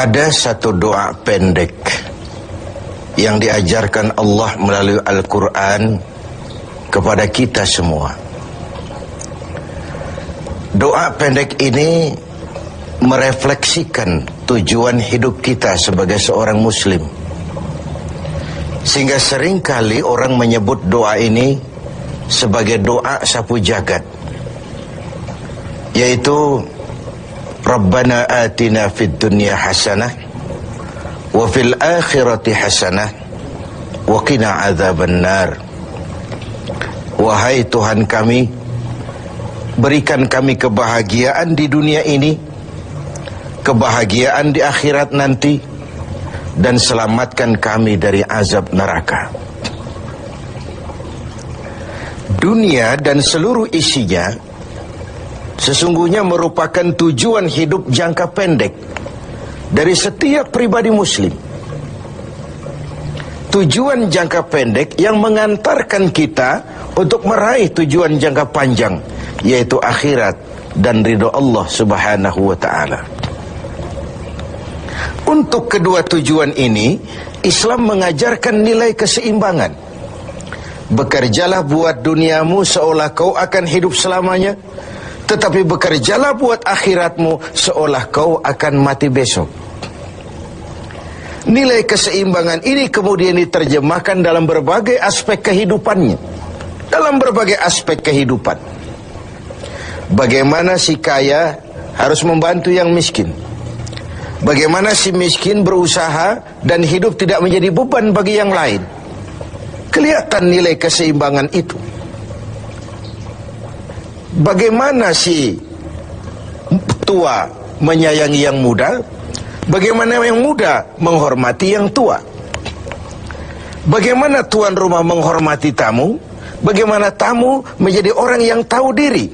Ada satu doa pendek yang diajarkan Allah melalui Al-Quran kepada kita semua. Doa pendek ini merefleksikan tujuan hidup kita sebagai seorang muslim, sehingga seringkali orang menyebut doa ini sebagai doa sapu jagat, yaitu Rabbana atina fid dunya hasanah wa fil akhirati hasanah wa qina adzabannar. Wahai Tuhan kami, berikan kami kebahagiaan di dunia ini, kebahagiaan di akhirat nanti, dan selamatkan kami dari azab neraka. Dunia dan seluruh isinya sesungguhnya merupakan tujuan hidup jangka pendek dari setiap pribadi muslim. Tujuan jangka pendek yang mengantarkan kita untuk meraih tujuan jangka panjang, yaitu akhirat dan ridho Allah Subhanahu wa ta'ala. Untuk kedua tujuan ini, Islam mengajarkan nilai keseimbangan. Bekerjalah buat duniamu seolah kau akan hidup selamanya, tetapi bekerjalah buat akhiratmu seolah kau akan mati besok. Nilai keseimbangan ini kemudian diterjemahkan dalam berbagai aspek kehidupannya. Dalam berbagai aspek kehidupan. Bagaimana si kaya harus membantu yang miskin. Bagaimana si miskin berusaha dan hidup tidak menjadi beban bagi yang lain. Kelihatan nilai keseimbangan itu. Bagaimana si tua menyayangi yang muda, bagaimana yang muda menghormati yang tua. Bagaimana tuan rumah menghormati tamu, bagaimana tamu menjadi orang yang tahu diri.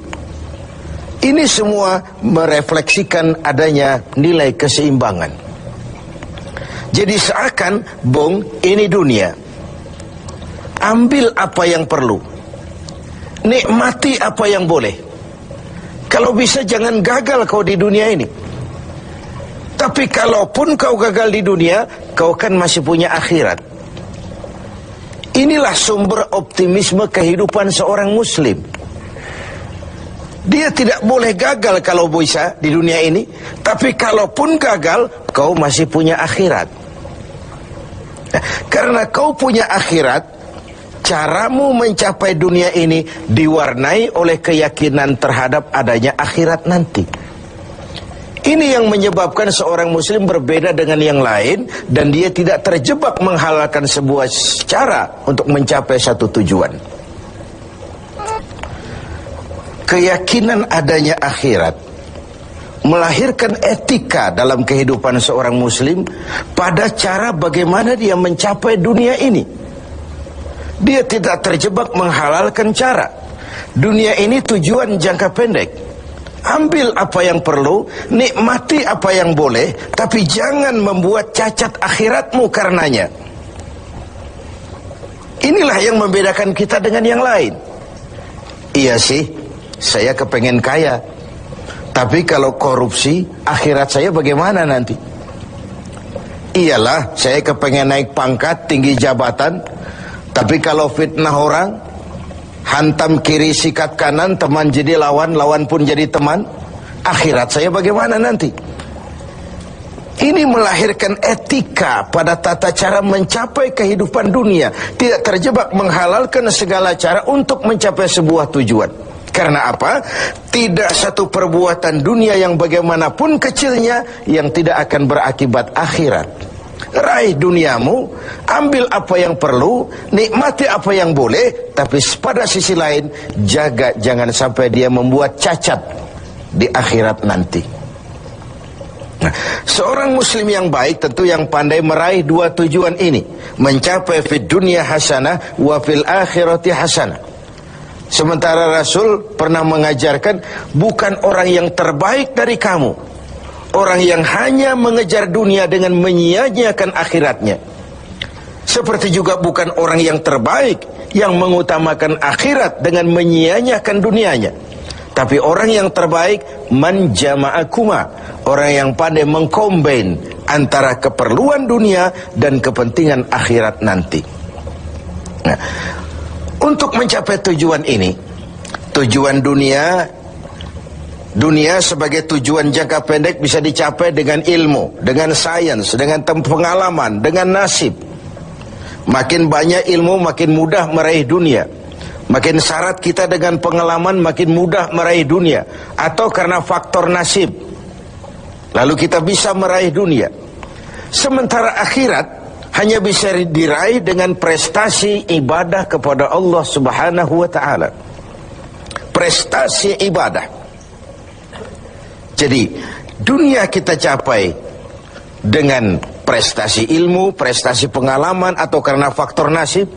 Ini semua merefleksikan adanya nilai keseimbangan. Jadi seakan, Bung, ini dunia. Ambil apa yang perlu, nikmati apa yang boleh. Kalau bisa jangan gagal kau di dunia ini. Tapi kalaupun kau gagal di dunia, kau kan masih punya akhirat. Inilah sumber optimisme kehidupan seorang muslim. Dia tidak boleh gagal kalau bisa di dunia ini, tapi kalaupun gagal, kau masih punya akhirat. Karena kau punya akhirat, caramu mencapai dunia ini diwarnai oleh keyakinan terhadap adanya akhirat nanti. Ini yang menyebabkan seorang muslim berbeda dengan yang lain, dan dia tidak terjebak menghalalkan sebuah cara untuk mencapai satu tujuan. Keyakinan adanya akhirat melahirkan etika dalam kehidupan seorang muslim pada cara bagaimana dia mencapai dunia ini. Dia tidak terjebak menghalalkan cara. Dunia ini tujuan jangka pendek. Ambil apa yang perlu, nikmati apa yang boleh, tapi jangan membuat cacat akhiratmu karenanya. Inilah yang membedakan kita dengan yang lain. Iya sih, saya kepengen kaya, tapi kalau korupsi, akhirat saya bagaimana nanti? Iyalah, saya kepengen naik pangkat, tinggi jabatan, tapi kalau fitnah orang, hantam kiri sikat kanan, teman jadi lawan, lawan pun jadi teman, akhirat saya bagaimana nanti? Ini melahirkan etika pada tata cara mencapai kehidupan dunia. Tidak terjebak menghalalkan segala cara untuk mencapai sebuah tujuan. Karena apa? Tidak satu perbuatan dunia yang bagaimanapun kecilnya yang tidak akan berakibat akhirat. Raih duniamu, ambil apa yang perlu, nikmati apa yang boleh, tapi pada sisi lain jaga jangan sampai dia membuat cacat di akhirat nanti. Nah, seorang muslim yang baik tentu yang pandai meraih dua tujuan ini, mencapai fid dunya hasanah wa fil akhirati hasanah. Sementara Rasul pernah mengajarkan, bukan orang yang terbaik dari kamu orang yang hanya mengejar dunia dengan menyia-nyiakan akhiratnya. Seperti juga bukan orang yang terbaik yang mengutamakan akhirat dengan menyia-nyiakan dunianya. Tapi orang yang terbaik man jama'akuma, orang yang pandai mengkombin antara keperluan dunia dan kepentingan akhirat nanti. Nah, untuk mencapai tujuan ini, tujuan dunia sebagai tujuan jangka pendek bisa dicapai dengan ilmu, dengan sains, dengan pengalaman, dengan nasib. Makin banyak ilmu, makin mudah meraih dunia. Makin syarat kita dengan pengalaman, makin mudah meraih dunia. Atau karena faktor nasib, lalu kita bisa meraih dunia. Sementara akhirat hanya bisa diraih dengan prestasi ibadah kepada Allah Subhanahu wa ta'ala. Prestasi ibadah. Jadi dunia kita capai dengan prestasi ilmu, prestasi pengalaman, atau karena faktor nasib.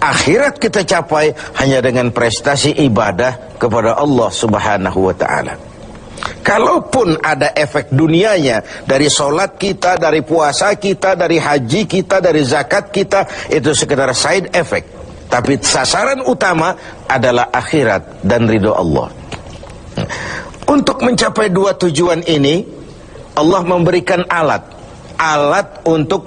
Akhirat kita capai hanya dengan prestasi ibadah kepada Allah Subhanahu wa ta'ala. Kalaupun ada efek dunianya dari solat kita, dari puasa kita, dari haji kita, dari zakat kita, itu sekedar side effect. Tapi sasaran utama adalah akhirat dan ridho Allah. Untuk mencapai dua tujuan ini, Allah memberikan alat untuk